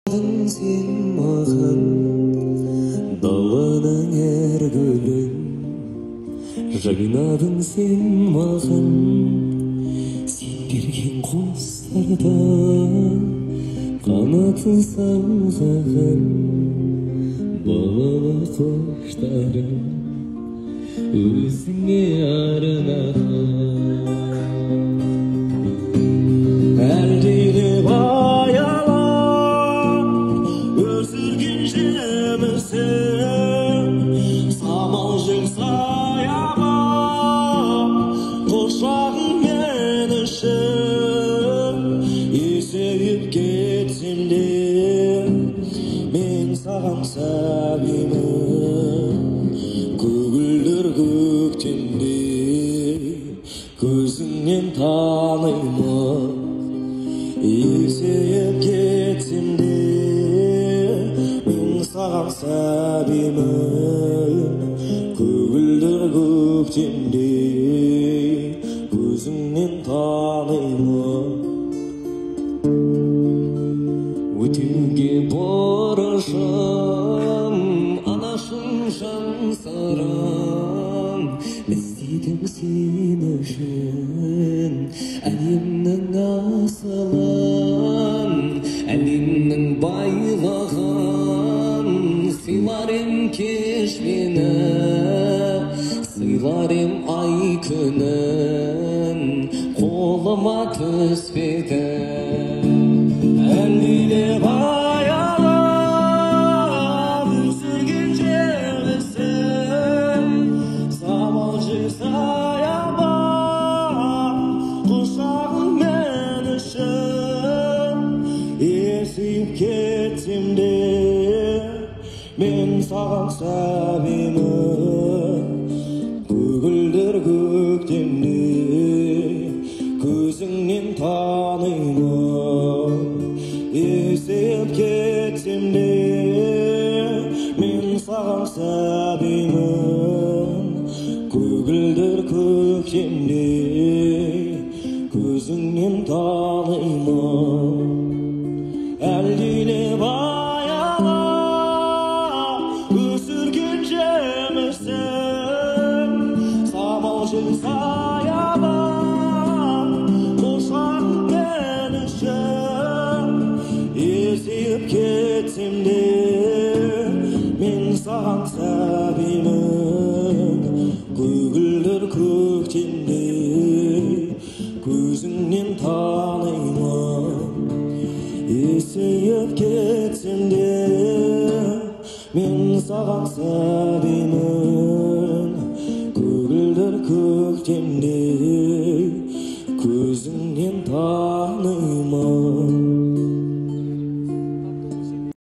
Sen mаған даланың әр гүлін жайнадың сен маған сен берген құстарда қанатын самғаған балалы құштарым өзіңе арнаған әлдилеп аялап өсірген жемісің самал жел саябақ құшағың мен үшін есейіп кетсем де мен саған сәбимін көгілдір көктемде көзіңнен танимын есейіп кетсем де мен саған сәбимін көгілдір көктемде көзіңнен танимын өтеуге борышым анашым жан сырым іздедім сен үшін әлемнің асылын әлемнің байлығын сыйлар ем кеш мені сыйлар ем ай күнін қолыма түспеді әлдилеп аялап өсірген жемісің самал жел саябақ құшағың мен үшін есейіп кетсем де мен саған сәбимін көгілдір көктемде көзіңнен танимын есейіп кетсем де мен саған сәбимін көгілдір көктемде көзіңнен танимын әлдилеп аялап өсірген жемісің самал жел саябақ құшағың мен үшін есейіп кетсем де мен саған сәбимін көгілдір көктемде көзіңнен танимын есейіп кетсем де мен саған сәбимін көгілдір көктемде